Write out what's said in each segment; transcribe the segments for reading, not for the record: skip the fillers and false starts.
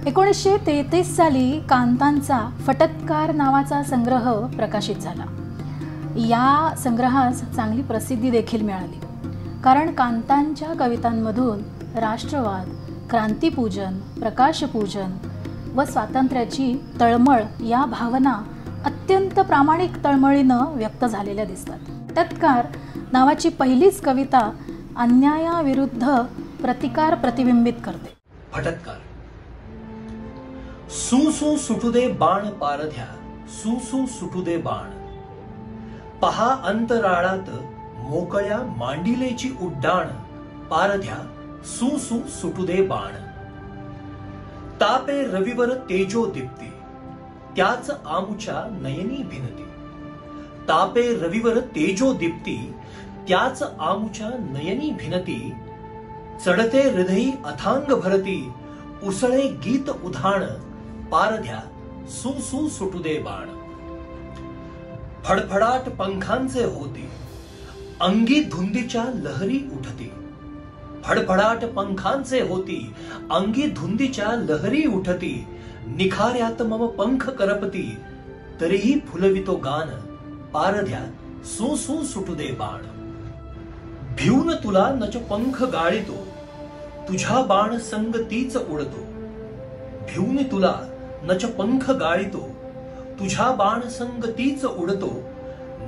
1933 साली कांतांचा फटत्कार नावाचा संग्रह प्रकाशित झाला. या संग्रहास चांगली प्रसिद्धी देखील मिळाली, कारण कांतांच्या कवितांमधून राष्ट्रवाद, क्रांतीपूजन, प्रकाशपूजन व स्वातंत्र्याची तळमळ या भावना अत्यंत प्रामाणिक तळमळीनं व्यक्त झालेल्या दिसतात. फटत्कार नावाची पहिलीच कविता अन्यायाविरुद्ध प्रतिकार प्रतिबिंबित करते. फटत्कार. सू सू सुटू दे बाण पारध्या, सू सू सुटू दे बाण. पहा अंतराळात मोकळ्या मांडिलेची उड्डाण, पारध्या सू सू सुटू दे बाण. तापे रविवर तेजो दीप्ती, त्याच आमुच्या नयनी भिनती. तापे रविवर तेजो दीप्ती, त्याच आमुच्या नयनी भिनती. चढते हृदयी अथांग भरती, उसळे गीत उधाण, पारध्या सू सू सुटू दे बाण. फडफडाट पंखांचे होती, अंगी धुंदीच्या लहरी उठती. फडफडाट पंखांचे होती, अंगी धुंदीच्या लहरी उठती. निखार्यात मम पंख करपती, तरीही फुलवितो गान, पारध्या सू सू सुटू दे बाण. भिवून तुला नच पंख गाळीतो, तुझ्या बाण संग तीच उडतो. भिवून तुला नच पंख गाळीतो, तुझ्या बाण संग तीच उडतो.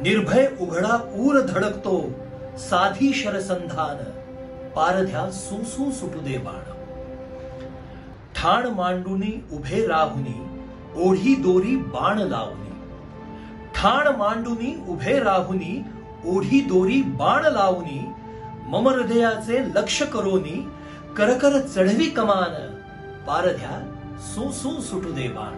निर्भय उघडा ऊर धडकतो, साधी शरसंधान, पारध्या सू सू सुटू दे बाण. ठाण मांडूनी उभे राहुनी, ओढी दोरी बाण लावणी. ठाण मांडूनी उभे राहुनी, ओढी दोरी बाण लावणी. मम हृदयाचे लक्ष करोनी, करकर चढवी कमान, पारध्या सू सू सुटू दे बाण.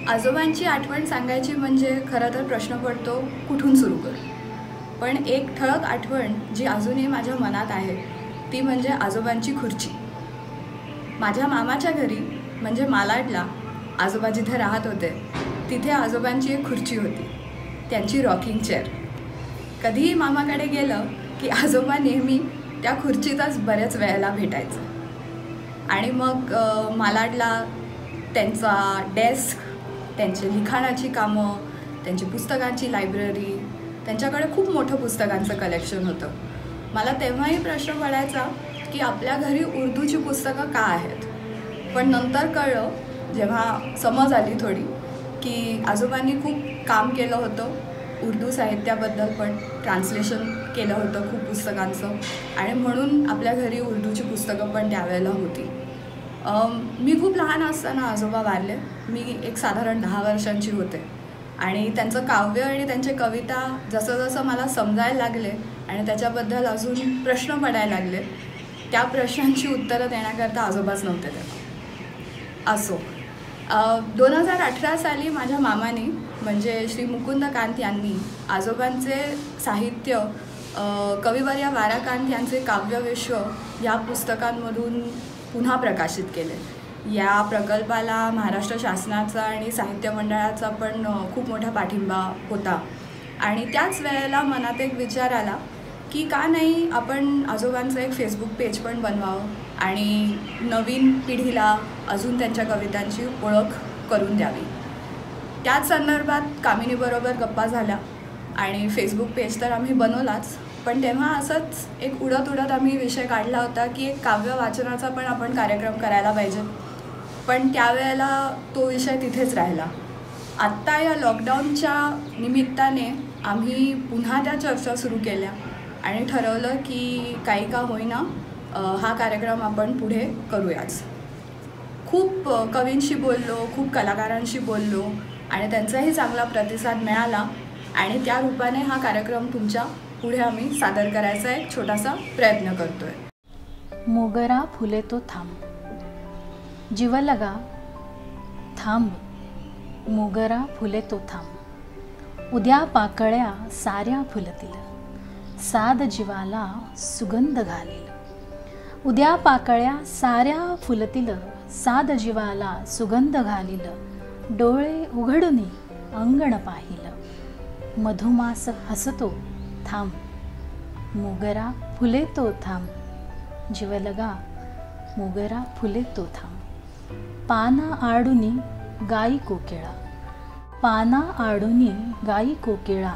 आजोबांची आठवण सांगायची म्हणजे खरं तर प्रश्न पडतो कुठून सुरू करू. पण एक ठळक आठवण जी अजूनही माझ्या मनात आहे ती म्हणजे आजोबांची खुर्ची. माझ्या मामाच्या घरी म्हणजे मालाडला आजोबा जिथे राहत होते तिथे आजोबांची एक खुर्ची होती, त्यांची रॉकिंग चेअर. कधीही मामाकडे गेलं की आजोबा नेहमी त्या खुर्चीतच बऱ्याच वेळेला भेटायचं. आणि मग मालाडला त्यांचा डेस्क, त्यांची लिखाणाची कामं, त्यांची पुस्तकांची लायब्ररी, त्यांच्याकडे खूप मोठं पुस्तकांचं कलेक्शन होतं. मला तेव्हाही प्रश्न पडायचा की आपल्या घरी उर्दूची पुस्तकं का आहेत. पण नंतर कळलं, जेव्हा समज आली थोडी, की आजोबांनी खूप काम केलं होतं उर्दू साहित्याबद्दल, पण ट्रान्सलेशन केलं होतं खूप पुस्तकांचं, आणि म्हणून आपल्या घरी उर्दूची पुस्तकं पण त्यावेळेला होती. मी खूप लहान असताना आजोबा वारले. मी एक साधारण 10 वर्षांची होते. आणि त्यांचं काव्य आणि त्यांचे कविता जसं जसं मला समजायला लागले आणि त्याच्याबद्दल अजून प्रश्न पडायला लागले, त्या प्रश्नांची उत्तरं देण्याकरता आजोबाच नव्हते तेव्हा. असो, 2018 साली माझ्या मामानी म्हणजे श्री मुकुंद कांत यांनी आजोबांचे साहित्य कविवर्य वाराकांत यांचे काव्यविश्व या पुस्तकांमधून पुन्हा प्रकाशित केले. या प्रकल्पाला महाराष्ट्र शासनाचा आणि साहित्य मंडळाचा पण खूप मोठा पाठिंबा होता. आणि त्याच वेळेला मनात एक विचार आला की का नाही आपण आजोबांचं एक फेसबुक पेज पण बनवावं आणि नवीन पिढीला अजून त्यांच्या कवितांची ओळख करून द्यावी. त्याच संदर्भात कामिनीबरोबर गप्पा झाल्या आणि फेसबुक पेज तर आम्ही बनवलाच, पण तेव्हा असंच एक उडत आम्ही विषय काढला होता की एक काव्य वाचनाचा पण आपण कार्यक्रम करायला पाहिजे. पण त्यावेळेला तो विषय तिथेच राहिला. आत्ता या लॉकडाऊनच्या निमित्ताने आम्ही पुन्हा त्या चर्चा सुरू केल्या आणि ठरवलं की काही का होईना हा कार्यक्रम आपण पुढे करूयाच. खूप कवींशी बोललो, खूप कलाकारांशी बोललो आणि त्यांचाही चांगला प्रतिसाद मिळाला आणि त्या रूपाने हा कार्यक्रम तुमच्या पुढे आम्ही सादर करायचा एक छोटासा प्रयत्न करतोय. मोगरा फुले तो थांब, जीवलगा थांब, मोगरा फुले तो थांब. उद्या पाकळ्या साऱ्या फुलतील, साद जीवाला सुगंध घालील. उद्या पाकळ्या साऱ्या फुलतील, साद जीवाला सुगंध घालील. डोळे उघडूनी अंगण पाहिल, मधुमास हसतो थांब, मोगरा फुले तो थांब. जीवलगा मोगरा फुले तो थांब. पाना आडुनी गाई कोकिळा, पाना आडुनी गाई कोकिळा,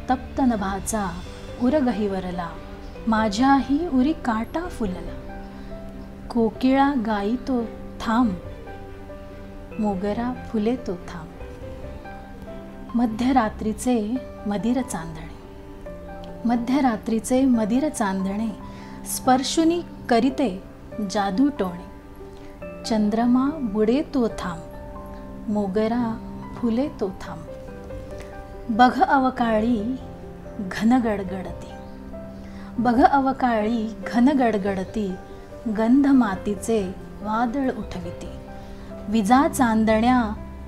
तप्त नभाचा उर गहिवरला, माझ्याही उरी काटा फुलला. कोकिळा गाई तो थांब, मोगरा फुले तो थांब. मध्यरात्रीचे मदिर चांदणे, मध्यरात्रीचे मदिर चांदणे, स्पर्शुनी करीते जादू टोणे. चंद्रमा बुडे तो थांब, मोगरा फुले तो थांब. बघ अवकाळी घन गडगडती, बघ अवकाळी घन गडगडती, गंध मातीचे वादळ उठविती. विजा चांदण्या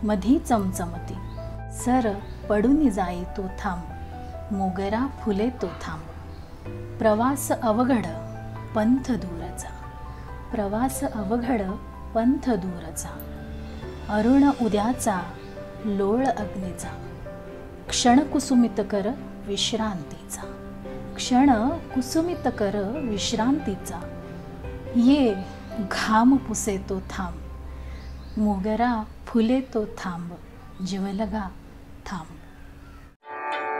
मधी चमचमती, सर पडून जाई तो थांब, मोगरा फुले तो थांब. प्रवास अवघड पंथ दूरचा, प्रवास अवघड पंथ दूरचा, अरुण उद्याचा लोळ अग्नीचा, क्षण कुसुमित कर विश्रांतीचा, क्षण कुसुमित कर विश्रांतीचा. ये घाम पुसे तो थांब, मोगरा फुले तो थांब, जीवलगा थांब.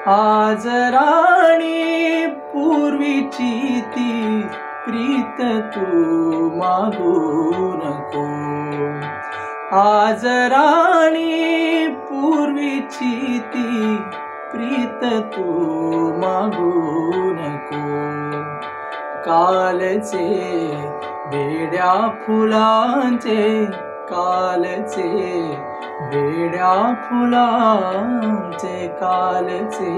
आज राणी पूर्वीची ती प्रीत तू मागू नको, आज राणी पूर्वीची ती प्रीत तू मागू नको. कालचे बेड्या फुलांचे, कालचे बेड्या फुलांचे, कालचे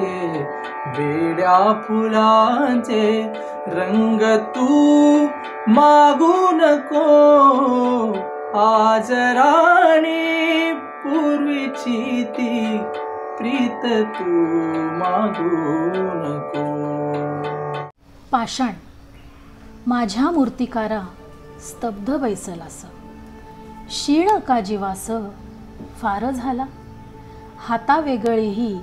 बेड्या फुलांचे रंग तू मागू नको. आज राणी पूर्वीची ती प्रीत तू मागू नको. पाषाण. माझ्या मूर्तिकारा स्तब्ध बैसलास, क्षीण का जीवास फार झाला. हाता वेगळीही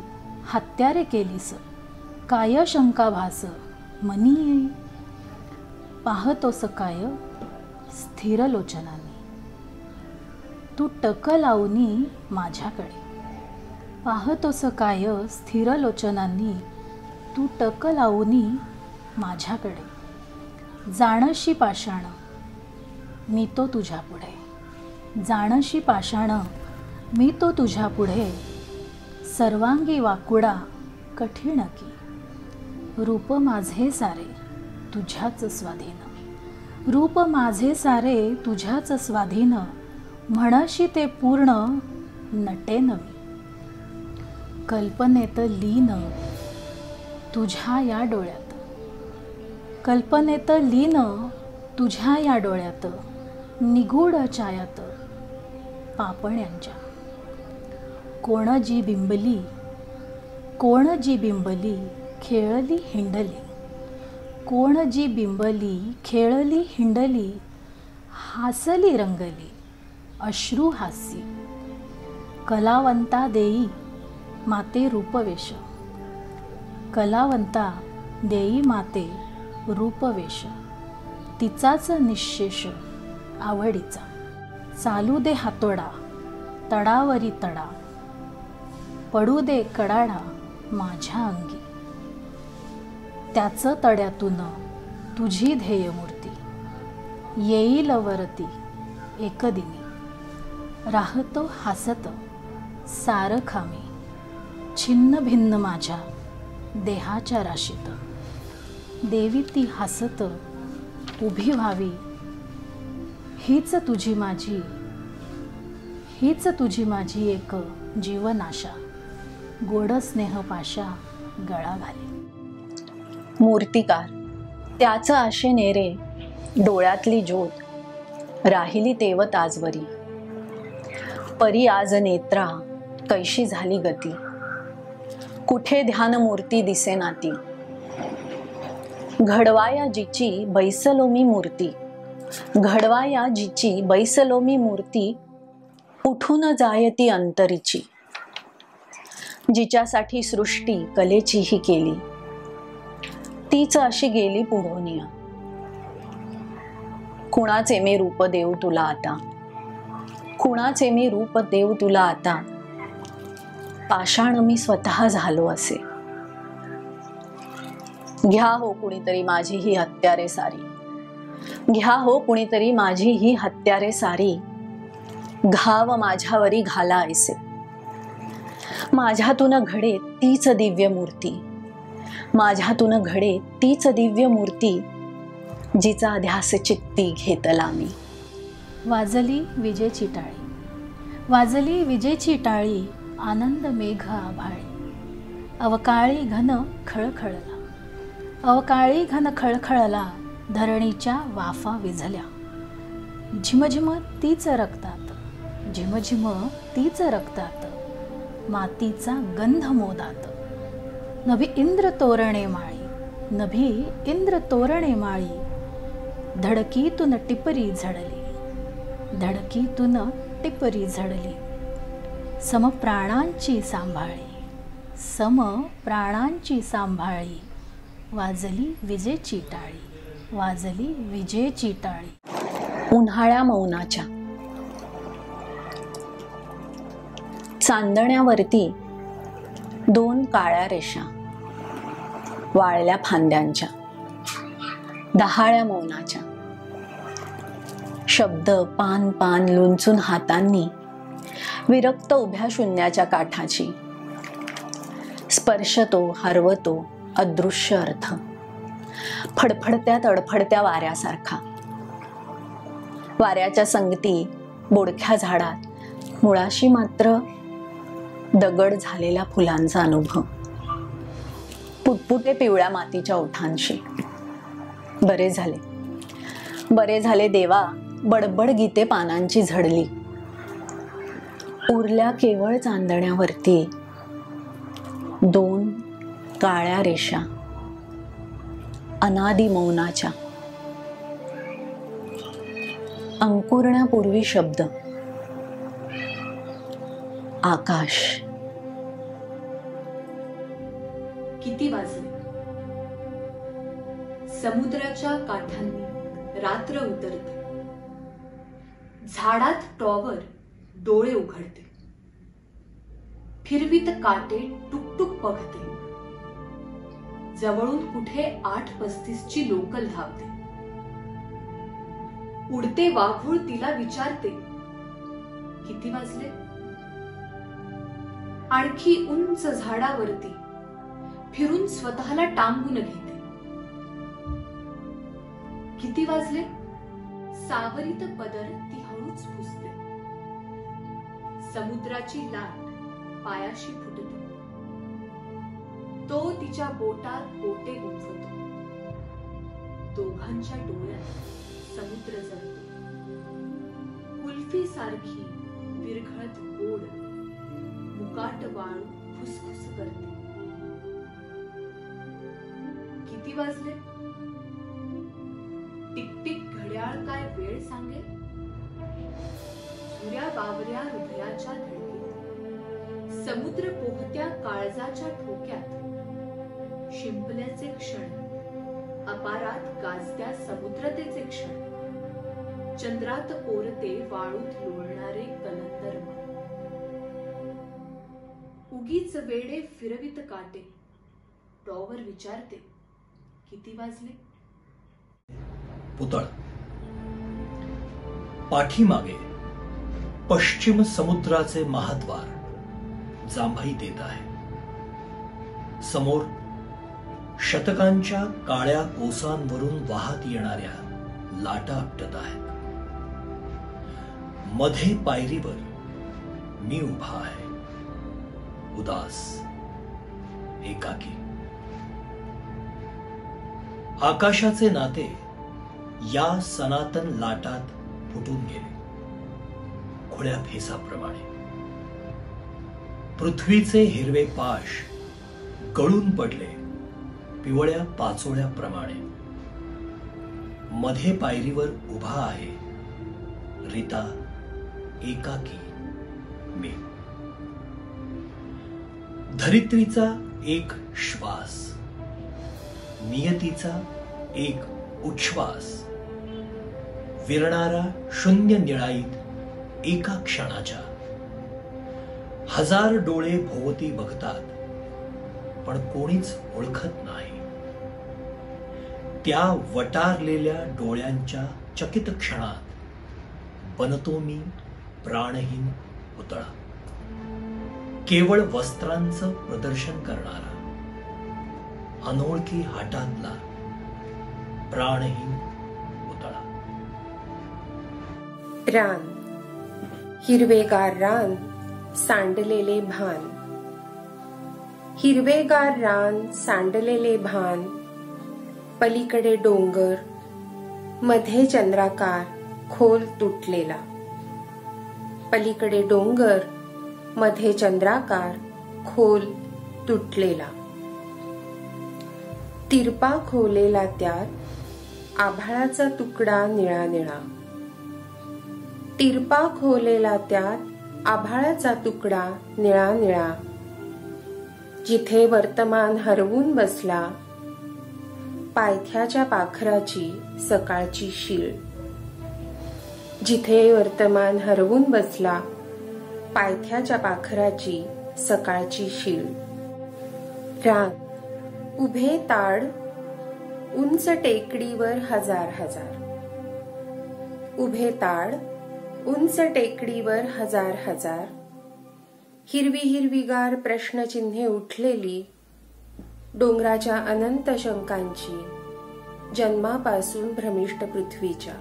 हत्यारे केलीस, काय शंका भास मनी येई. पाहतोस काय स्थिर लोचनाने, तू टक लावनी माझ्याकडे. पाहतोस काय स्थिर लोचनांनी, तू टक लावनी माझ्याकडे. जाणशी पाषाण मी तो तुझ्या पुढे, जाणशी पाषाण मी तो तुझ्या पुढे. सर्वांगी वाकुडा कठीण की, रूप माझे सारे तुझ्याच स्वाधीन, रूप माझे सारे तुझ्याच स्वाधीन. म्हणशी ते पूर्ण नटेन मी, कल्पनेत लीन तुझ्या या डोळ्यात, कल्पनेत लीन तुझ्या या डोळ्यात. निगूढ छायात पापण्यांच्या, कोण जी बिंबली, कोण जी बिंबली खेळली हिंडली, कोण जी बिंबली खेळली हिंडली. हासली रंगली अश्रू हास्य, कलावंता देई माते रूपवेश, कलावंता देई माते रूपवेश. तिचाच निशेष आवडीचा, चालू दे हातोडा तडावरी तडा, पडू दे कडाडा माझ्या अंगी. त्याच तड्यातून तुझी ध्येयमूर्ती, येईल वरती एकदिनी. राहतो हासत सारखा मी, छिन्न भिन्न माझ्या देहाच्या राशीत. देवी ती हसत उभी व्हावी, हीच तुझी माझी, हीच तुझी माझी एक जीवनाशा. गोड स्नेह पाशा गळा घाली. मूर्तिकार. त्याच आशेने रे डोळ्यातली ज्योत, राहिली तेवत आजवरी. परी आज नेत्रा कैशी झाली गती, कुठे ध्यान मूर्ती दिसेना ती. घडवाया जिची बैसलो मी मूर्ती, घडवाया जिची बैसलो मी मूर्ती. उठून जायती अंतरीची, जिच्यासाठी सृष्टी कलेचीही केली, तीच अशी गेली पुढोनिया. कुणाचे मी रूप देऊ तुला आता, कुणाचे मी रूप देऊ तुला आता, पाषाण मी स्वतः झालो असे. घ्या हो कुणीतरी माझी ही हत्यारे सारी, घ्या हो कुणीतरी माझी ही हत्यारे सारी, घाव माझ्यावरी घाला ऐसे. माझ्यातून घडे तीच दिव्य मूर्ती, माझ्यातून घडे तीच दिव्य मूर्ती, जिचा ध्यास चित्ती घेतला मी. वाजली विजेची टाळी, वाजली विजेची टाळी, आनंद मेघ आभाळी. अवकाळी घन खळखळला, अवकाळी घन खळखळला, धरणीच्या वाफा विझल्या. झिमझिम तीच रक्तात, झिमझिम तीच रक्तात, मातीचा गंध मोदात. नभी इंद्र तोरणे माळी, नभी इंद्र तोरणे माळी, धडकीतून टिपरी झडली, धडकीतून टिपरी झडली. सम प्राणांची सांभाळी, सम प्राणांची सांभाळी, वाजली विजेची टाळी, वाजली विजेची टाळी. उन्हाळ्या मौनाच्या चांदण्यावरती दोन काळ्या रेषा, वाळल्या फांद्यांच्या, दहाळ्या मौनाच्या. शब्द पान पान लुंचून हातांनी, विरक्त उभ्या शून्याच्या काठाची. स्पर्शतो हरवतो अदृश्य अर्थ, फडफडत्या तडफडत्या वाऱ्यासारखा. वाऱ्याच्या संगती बोडख्या झाडात, मुळाशी मात्र दगड झालेल्या फुलांचा अनुभव. पुटपुटे पिवळ्या मातीच्या ओठांशी. बरे झाले, बरे झाले देवा, बडबड गीते पानांची झडली. उरल्या केवळ चांदण्यावरती दोन काळ्या रेषा, अनादि मौनाच्या. अंकुरण्यापूर्वी शब्द, आकाश. किती वाजले? समुद्राच्या काठांनी रात्र उतरते, झाडात टॉवर डोळे उघडते, फिरवीत काटे टुकटुक बघते. जवळून कुठे 8:35ची लोकल धावते. उडते वाघूळ तिला विचारते, किती वाजले? आणखी उंच झाडावरती फिरून स्वतःला टांगून घेते. किती वाजले? सावरीत पदर ती हळूच पुसते. समुद्राची लाट पायाशी फुटते. तो तिच्या बोटात बोटे गुंफतो. दोघांच्या डोळ्यात समुद्र जळतो. कुल्फी सारखी विरघळत गोड मुकाट वाळू फुसफुस करते. किती वाजले? टिकटिक घड्याळ काय वेळ सांगेल? झुऱ्या बावऱ्या हृदयाच्या धडकीत, समुद्र पोहत्या काळजाच्या ठोक्यात, शिंपल्याचे क्षण, अपारात गाजत्या समुद्रतेचे क्षण, चंद्रात ओरते वाळूत लोळणारे कलंदर मन. उगीच वेडे फिरवित काटे, टॉवर विचारते, किती वाजले? पुतळ. पाठीमागे पश्चिम समुद्राचे महाद्वार जांभई देत आहे. समोर शतकांच्या काळ्या कोसांवरून वाहत येणाऱ्या लाटा आपटत आहेत. मध्ये पायरीवर मी उभा आहे, उदास, एकाकी. आकाशाचे नाते या सनातन लाटात फुटून गेले, खुळ्या फेसाप्रमाणे. पृथ्वीचे हिरवे पाश गळून पडले पिवळ्या पाचोळ्याप्रमाणे. मध्ये पायरीवर उभा आहे रीता, एकाकी मी. धरित्रीचा एक श्वास, नियतीचा एक उच्छ्वास, विरणारा शून्य निळाईत एका क्षणाच्या. हजार डोळे भोवती बघतात, पण कोणीच ओळखत नाही. त्या वटारलेल्या डोळ्यांच्या चकित क्षणात बनतो मी प्राणहीन पुतळा. केवळ वस्त्रांचं प्रदर्शन करणारा, अनोळखी हातातला प्राणहीन पुतळा. रान, हिरवेगार रान, सांडलेले भान. हिरवेगार रान, सांडलेले भान. पलीकडे डोंगर, मध्ये चंद्राकार खोल तुटलेला. पलीकडे डोंगर, मध्ये चंद्राकार खोल तुटलेला. तिरपा खोलेला त्यात आभाळाचा तुकडा निळा निळा. तिरपा खोलेला त्यात आभाळाचा तुकडा निळा निळा. जिथे वर्तमान हरवून बसला, पायथ्याच्या पाखराची सकाळची शीळ. जिथे वर्तमान हरवून बसला, पायथ्याच्या पाखराची सकाळची शीळ. रान, उभे ताड, उंच टेकडीवर हजार हजार. उभे ताड, उंच टेकडीवर हजार हजार. हिरवी हिरवीगार प्रश्नचिन्हे उठलेली, डोंगराच्या अनंत शंकांची, जन्मापासून भ्रमिष्ट पृथ्वीच्या.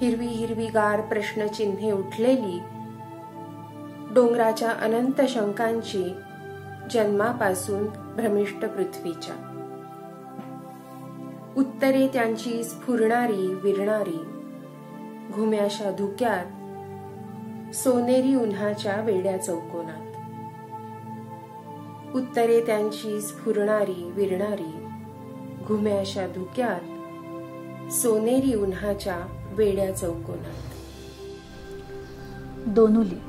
हिरवी हिरवीगार प्रश्नचिन्हे उठलेली, डोंगराच्या अनंत शंकांची, जन्मापासून भ्रमिष्ट पृथ्वीच्या. उत्तरे त्यांची स्फुरणारी विरणारी, घुम्याशा धुक्यात सोनेरी उन्हाच्या वेड्या चौकोनात. उत्तरे त्यांची स्फुरणारी विरणारी, घुम्याशा धुक्यात सोनेरी उन्हाच्या वेड्या चौकोनात. दोनुली,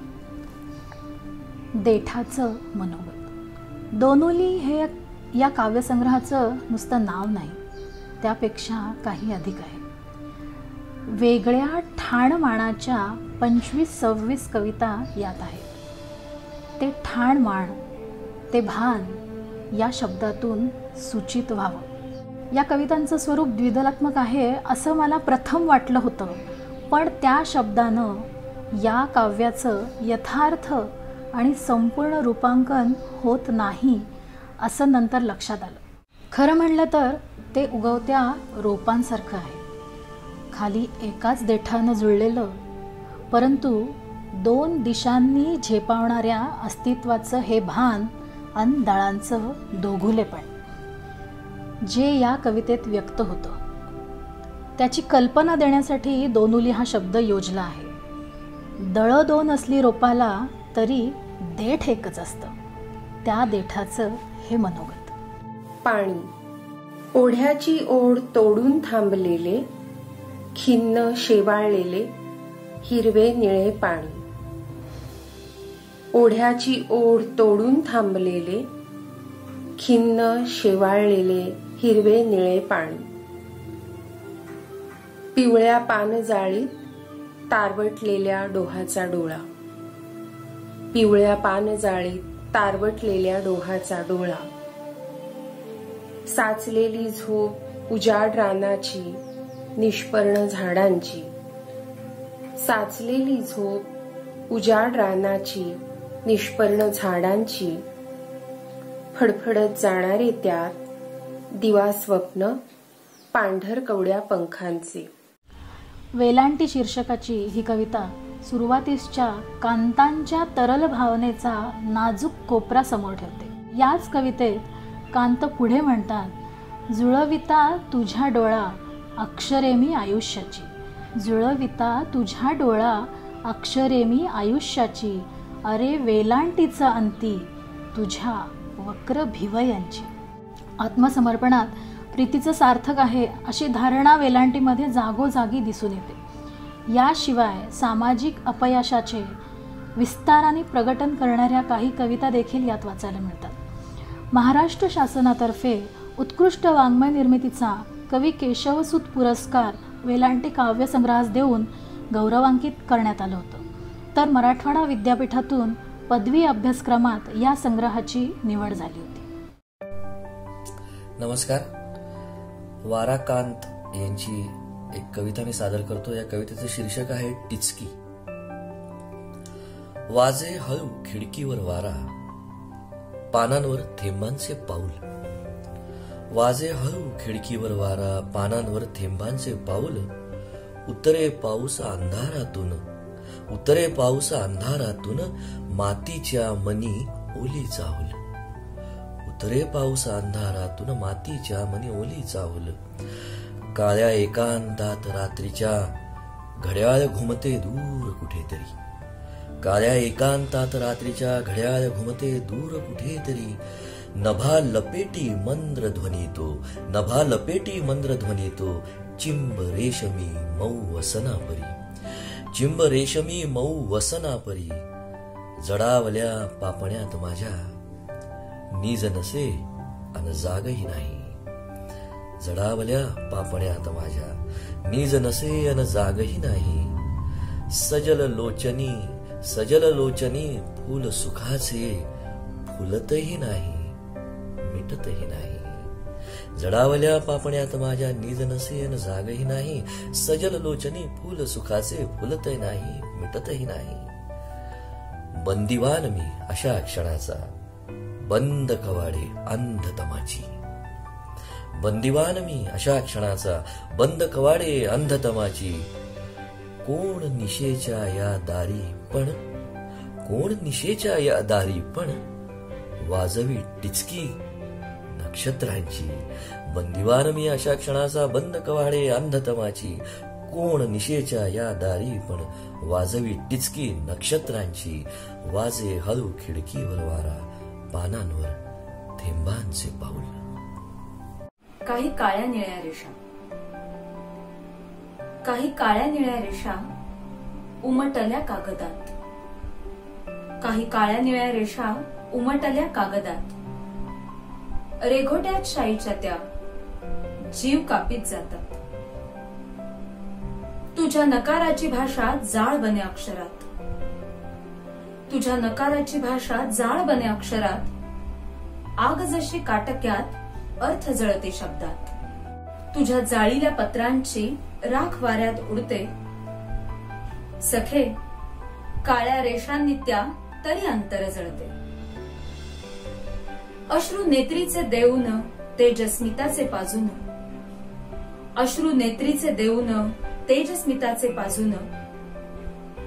देठाचं मनोगत. दोनुली हे या काव्यसंग्रहाचं नुसतं नाव नाही, त्यापेक्षा काही अधिक आहे. वेगळ्या ठाणमानाच्या 25-26 कविता यात आहेत. ते ठाणमाण, ते भान या शब्दातून सूचित व्हावं. या कवितांचं स्वरूप द्विदलात्मक आहे असं मला प्रथम वाटलं होतं, पण त्या शब्दानं या काव्याचं यथार्थ आणि संपूर्ण रूपांकन होत नाही असं नंतर लक्षात आलं. खरं म्हणलं तर ते उगवत्या रोपांसारखं आहे, खाली एकाच देठानं जुळलेलं, परंतु दोन दिशांनी झेपावणाऱ्या अस्तित्वाचं हे भान आणि दळांचं दोघुलेपण जे या कवितेत व्यक्त होतं, त्याची कल्पना देण्यासाठी दोनुली हा शब्द योजला आहे. दळं दोन असली रोपाला तरी देठ एकच असतं, त्या देठाचं हे मनोगत. पाणी, ओढ्याची ओढ तोडून थांबलेले, खिन्न शेवाळलेले हिरवे निळे पाणी. ओढ्याची ओढ तोडून थांबलेले, खिन्न शेवाळलेले हिरवे निळे पाणी. पिवळ्या पानजाळीत तारवटलेल्या डोहाचा डोळा. पिवळ्या पानजाळीत तारवटलेल्या डोहाचा डोळा. साचलेली झोप उजाड रानाची, निष्पर्ण झाडांची. साचलेली झोप उजाड रानाची, निष्पर्ण झाडांची. फडफडत जाणारे त्यात दिवा स्वप्न पांढर कवड्या पंखांचे. वेलांटी शीर्षकाची ही कविता सुरुवातीसच्या कांतांच्या तरल भावनेचा नाजूक कोपरा समोर ठेवते. याच कवितेत कांत पुढे म्हणतात, जुळविता तुझ्या डोळा अक्षरे मी आयुष्याची. जुळविता तुझ्या डोळा अक्षरे मी आयुष्याची. अरे वेलांटीचा अंती तुझ्या वक्र भिवयांची. आत्मसमर्पणात प्रीतीचं सार्थक आहे अशी धारणा वेलांटीमध्ये जागोजागी दिसून येते. याशिवाय सामाजिक अपयशाचे विस्ताराने प्रकटन करणाऱ्या काही कविता देखील यात वाचायला मिळतात. महाराष्ट्र शासनातर्फे उत्कृष्ट वाङ्मय निर्मितीचा कवी केशवसूत पुरस्कार वेलांटी काव्यसंग्रहास देऊन गौरवांकित करण्यात आलं होतं. तर मराठवाडा विद्यापीठातून पदवी अभ्यासक्रमात या संग्रहाची निवड झाली होती. नमस्कार. वाराकांत यांची एक कविता मी सादर करतो. या कवितेचं शीर्षक आहे टिचकी. वाजे हळू खिडकीवर वारा, पानांवर थेंबांचे पाऊल. वाजे हळू खिडकीवर वारा, पानांवर थेंबांचे पाऊल. उतरे पाऊस अंधारातून, उतरे पाऊस अंधारातून, मातीच्या मनी ओली चाहुल. उतरे पाऊस अंधारातून, मातीच्या मनी ओली चाहुल. काळ्या एकांतात रात्रीच्या घड्याळ घुमते दूर कुठेतरी. काळ्या एकांतात रात्रीच्या घड्याळ घुमते दूर कुठेतरी. नभा लपेटी मंद्र ध्वनी तो, नभा लपेटी मंद्र ध्वनी तो. चिंब रेशमी मऊ वसनापरी, चिंब रेशमी मऊ वसनापरी. जडावल्या पापण्यात माझ्या, नीज नसे अन जागही नाही. जडावल्या पापण्यात माझ्या, नीज नसे अन जागही नाही. सजल लोचनी, सजल लोचनी, फूल सुखाचे फुलतही नाही, मिटतही नाही. जडावल्या पापण्यात माझ्या, नीज नसे अन जागही नाही. सजल लोचनी, फूल सुखाचे फुलतही नाही, मिटतही नाही. बंदिवान मी अशा क्षणाचा, बंद कवाडे अंधतमाची. बंदिवान मी अशा क्षणाचा, बंद कवाडे अंधतमाची. कोण निशेच्या या दारी पण, कोण निशेच्या या दारी पण, वाजवी टिचकी नक्षत्रांची. बंदिवान मी अशा क्षणाचा, बंद कवाडे अंधतमाची. कोण निशेच्या या दारी पण, वाजवी टिचकी नक्षत्रांची. वाजे हळू खिडकीवर वारा, पानांवर थेंबांचे पाऊल. काही काळ्या निळ्या रेषा, काही काळ्या निळ्या रेषा उमटल्या कागदात. काही काळ्या निळ्या रेषा उमटल्या कागदात. रेघोट्यात शाईच्या त्या जीव कापीत जातात. तुझ्या नकाराची भाषा जाळ बने अक्षरात. तुझ्या नकाराची भाषा जाळ बने अक्षरात. आग जशी काटक्यात अर्थ जळते शब्दात. तुझ्या जाळील्या पत्रांची राख वाऱ्यात उडते. सखे काळ्या रेषांनी त्या तरी अंतर जळते. अश्रू नेत्रीचे देऊन तेजस्मिताचे पाजून. अश्रू नेत्रीचे देऊन तेजस्मिताचे पाजून.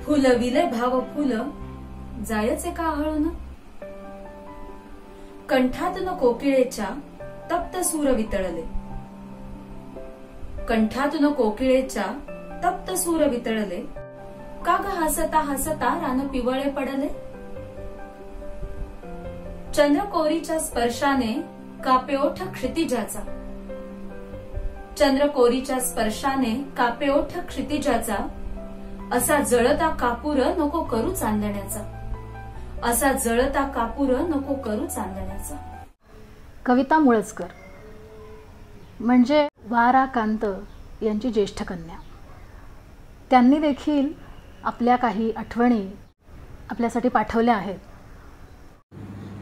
फुलविले भाव फुल जायचे का हळून. कंठातून कोकिळेच्या तप्त सूर वितळले. कंठातून कोकिळेच्या तप्त सूर वितळले. का ग हसता हसता रान पिवळे पडले. चंद्रकोरीच्या स्पर्शाने कापे ओठ क्षितिजाचा. चंद्रकोरीच्या स्पर्शाने कापे ओठ क्षितिजाचा. असा जळता कापूर नको करू चांदण्याचा. असा जळता कापूर नको करू चांदण्याचा. कविता मुळजकर म्हणजे वाराकांत यांची ज्येष्ठ कन्या. त्यांनी देखील आपल्या काही आठवणी आपल्यासाठी पाठवल्या आहेत.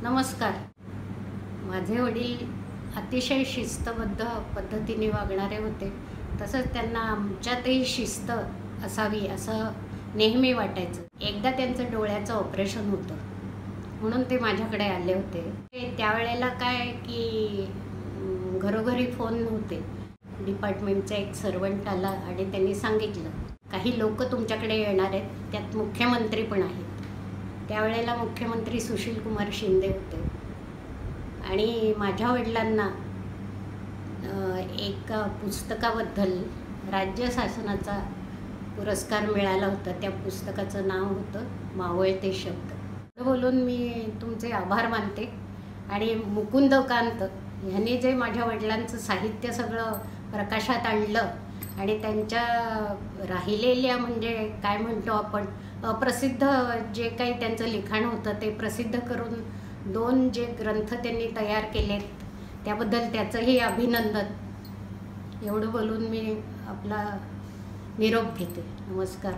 नमस्कार. माझे वडील अतिशय शिस्तबद्ध पद्धतीने वागणारे होते. तसंच त्यांना आमच्यातही शिस्त असावी असं नेहमी वाटायचं. एकदा त्यांचं डोळ्याचं ऑपरेशन होतं म्हणून ते माझ्याकडे आले होते. त्यावेळेला काय की घरोघरी फोन नव्हते. डिपार्टमेंटचा एक सर्वंट आला आणि त्यांनी सांगितलं काही लोक तुमच्याकडे येणार आहेत, त्यात मुख्यमंत्री पण आहेत. त्यावेळेला मुख्यमंत्री सुशीलकुमार शिंदे होते आणि माझ्या वडिलांना एक पुस्तकाबद्दल राज्य शासनाचा पुरस्कार मिळाला होता. त्या पुस्तकाचं नाव होतं मावळते शब्द. बोलून मी तुमचे आभार मानते. आणि मुकुंदकांत ह्यांनी जे माझ्या वडिलांचं साहित्य सगळं प्रकाशात आणलं आणि त्यांच्या राहिलेल्या म्हणजे काय म्हणतो आपण अप्रसिद्ध जे काही त्यांचं लिखाण होतं ते प्रसिद्ध करून 2 जे ग्रंथ त्यांनी तयार केलेत त्याबद्दल त्याचंही अभिनंदन. एवढं बोलून मी आपला निरोप घेते. नमस्कार.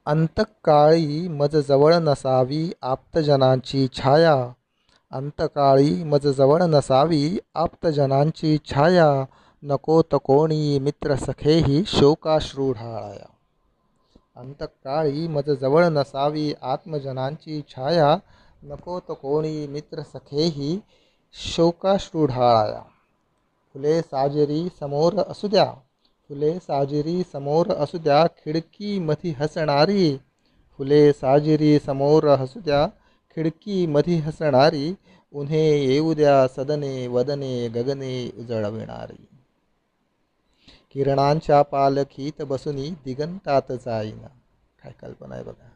अंतकाळी मज जवळ नसावी आप्तजनांची छाया. अंतकाळी मज जवळ नसावी आप्तजनांची छाया. नको त कोणी मित्र सखेही शोकाश्रू ढाळाया. अंतकाळी मज जवळ नसावी आत्मजनांची छाया. नको त कोणी मित्र सखेही शोकाश्रू ढाळाया. फुले साजेरी समोर असू द्या. फुले साजेरी समोर असू द्या खिडकी मधी हसणारी. फुले साजेरी समोर असू द्या खिडकी मधी हसणारी. उन्हे येऊ द्या सदने वदने गगने उजळविणारी. किरणांच्या पालखीत बसुनी दिगंतात जाईन. काय कल्पना आहे बघा.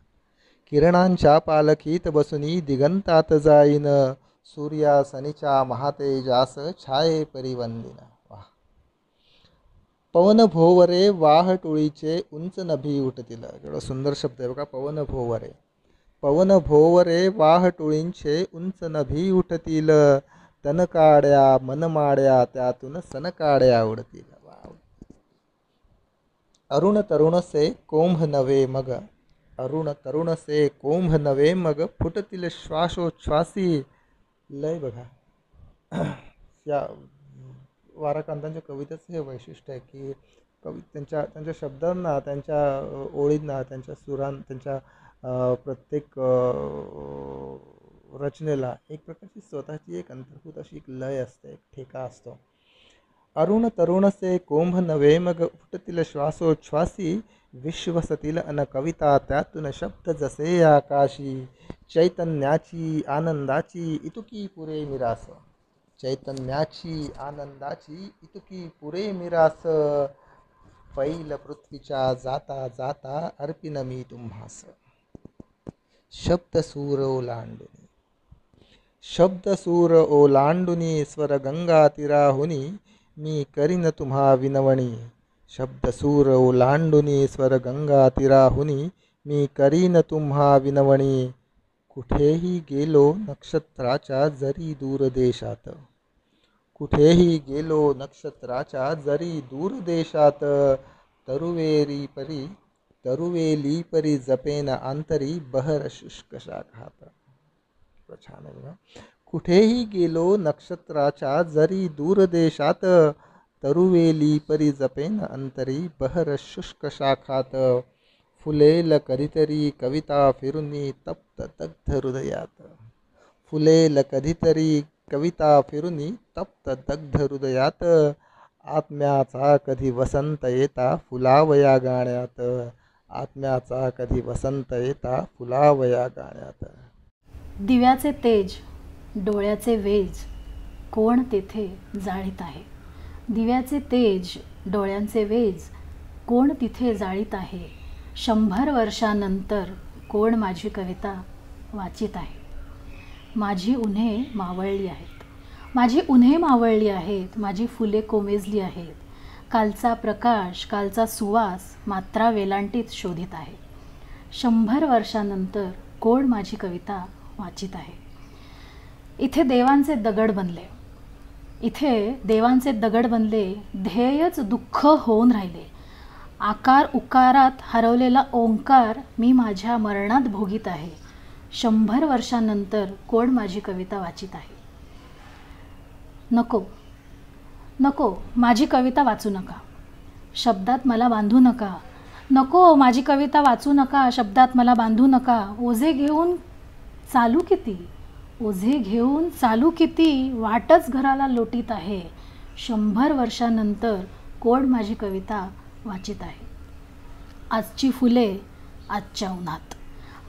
किरणांच्या पालखीत बसुनी दिगंतात जाईन. सूर्या सनीच्या महातेजास छाये परिवंदिन. वाह. पवन भोवरे वाह टोळीचे उंच नभी उठतील. एवढा सुंदर शब्द आहे बघा. पवन भोवरे. पवन भोवरे वाह टोळींचे उंच नभी उठतील. तनकाड्या मनमाड्या त्यातून सनकाड्या उडतील. अरुण तरुण से कोंभ नवे मग. अरुण तरुण से कोंभ नवे मग फुटतील श्वासोच्छ्वासी. लय बघा. या वाराकांतांच्या कवितेचं हे वैशिष्ट्य आहे की त्यांच्या शब्दांना, त्यांच्या ओळींना, त्यांच्या सुरां, त्यांच्या प्रत्येक रचनेला एक प्रकारची स्वतःची एक अंतर्भूत अशी एक लय असते, एक ठेका असतो. अरुण तरुण से कोंभ नवे मग फुटतील श्वासोच्छ्वासी. विश्वसतील अन कविता त्यातून शब्द जसे आकाशी. चैतन्याची आनंदाची इतुकी पुरे मिरास. चैतन्याची आनंदाची इतुकी पुरे मिरास. पैल पृथ्वीच्या जाता जाता अर्पिन मी तुम्हास. शब्दसूर ओलांडुनी. शब्दसूर ओलांडुनी स्वर गंगा तीराहुनी. मी करीन तुम्हा विनवणी. शब्दसूर ओलांडुनी स्वर गंगा तीराहुनी. मी करीन तुम्हा विनवणी. कुठेही गेलो नक्षत्राच्या जरी दूर देशात. कुठेही गेलो नक्षत्राच्या जरी दूर देशात. तरुवेली परी जपेन अंतरी बहर शुष्क शाखात. छान आहे बघा. कुठेही गेलो नक्षत्राच्या जरी दूर देशात. तरुवेली परी जपेन अंतरी बहर शुष्क शाखात. फुलेल कधीतरी कविता फिरुनी तप्त दग्ध हृदयात. फुलेल कधीतरी कविता फिरुनी तप्त दग्ध हृदयात. आत्म्याचा कधी वसंत येता फुलावया गाण्यात. आत्म्याचा कधी वसंत येता फुलावया गाण्यात. दिव्याचे तेज, डोळ्याचे वेज, कोण तेथे जाळीत आहे. दिव्याचे तेज, डोळ्यांचे वेज, कोण तिथे जाळीत आहे. 100 वर्षानंतर कोण माझी कविता वाचित आहे. माझी उन्हे मावळली आहेत. माझी उन्हे मावळली आहेत. माझी फुले कोमेजली आहेत. कालचा प्रकाश, कालचा सुवास मात्रा वेलांटीत शोधित आहे. 100 वर्षानंतर कोण माझी कविता वाचित आहे. इथे देवांचे दगड बनले. इथे देवांचे दगड बनले. ध्येयच दुःख होऊन राहिले. आकार उकारात हरवलेला ओंकार मी माझ्या मरणात भोगीत आहे. 100 वर्षानंतर कोण माझी कविता वाचित आहे. नको नको माझी कविता वाचू नका. शब्दात मला बांधू नका. नको माझी कविता वाचू नका. शब्दात मला बांधू नका. ओझे घेऊन चालू किती. ओझे घेऊन चालू किती. वाटच घराला लोटीत आहे. 100 वर्षानंतर कोण माझी कविता वाचित आहे. आजची फुले आजच्या उन्हात.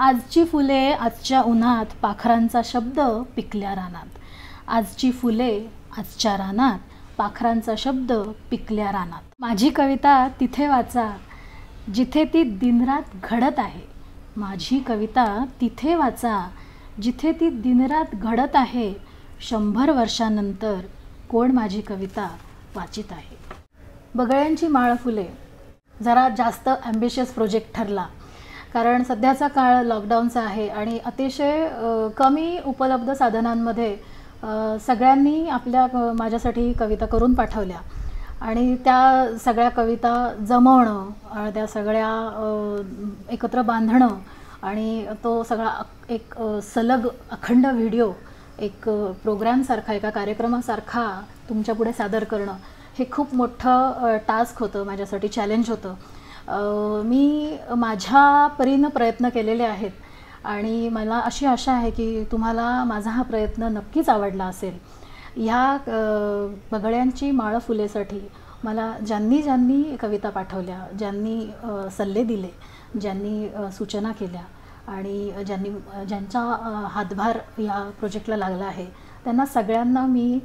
आजची फुले आजच्या उन्हात. पाखरांचा शब्द पिकल्या रानात. आजची फुले आजच्या रानात. पाखरांचा शब्द पिकल्या रानात. माझी कविता तिथे वाचा जिथे ती दिनरात घडत आहे. माझी कविता तिथे वाचा जिथे ती दिनरात घडत आहे. 100 वर्षानंतर कोण माझी कविता वाचित आहे. बगळ्यांची माळ फुले जरा जास्त ॲम्बिशियस प्रोजेक्ट ठरला, कारण सध्याचा काळ लॉकडाऊनचा आहे आणि अतिशय कमी उपलब्ध साधनांमध्ये सगळ्यांनी माझ्यासाठी कविता करून पाठवल्या आणि त्या सगळ्या कविता जमवणं, त्या सगळ्या एकत्र बांधणं आणि तो सगळा एक सलग अखंड व्हिडिओ एक प्रोग्रामसारखा, एका कार्यक्रमासारखा तुमच्यापुढे सादर करणं हे खूप मोठं टास्क होतं माझ्यासाठी, चॅलेंज होतं. मी माझ्या परीनं प्रयत्न केलेले आहेत आणि मला अशी आशा आहे की तुम्हाला माझा हा प्रयत्न नक्कीच आवडला असेल. ह्या पगड्यांची माळ फुलेसाठी मला ज्यांनी कविता पाठवल्या, ज्यांनी सल्ले दिले, ज्यांनी सूचना केल्या आणि ज्यांचा हातभार या प्रोजेक्टला लागला आहे, त्यांना सगळ्यांना मी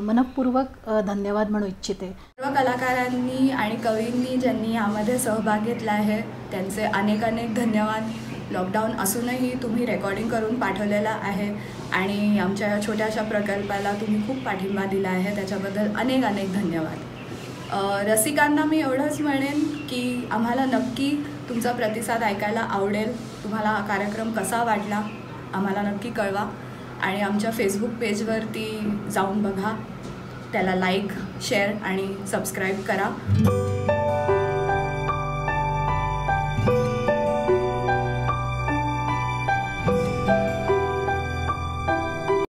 मनपूर्वक धन्यवाद म्हणू इच्छिते. सर्व कलाकारांनी आणि कवींनी ज्यांनी यामध्ये सहभाग घेतला आहे त्यांचे अनेक धन्यवाद. लॉकडाऊन असूनही तुम्ही रेकॉर्डिंग करून पाठवलेला आहे आणि आमच्या या छोट्याशा प्रकल्पाला तुम्ही खूप पाठिंबा दिला आहे, त्याच्याबद्दल अनेक धन्यवाद. रसिकांना मी एवढंच म्हणेन की आम्हाला नक्की तुमचा प्रतिसाद ऐकायला आवडेल. तुम्हाला हा कार्यक्रम कसा वाटला आम्हाला नक्की कळवा आणि आमच्या फेसबुक पेजवरती जाऊन बघा, त्याला लाईक, शेअर आणि सबस्क्राईब करा.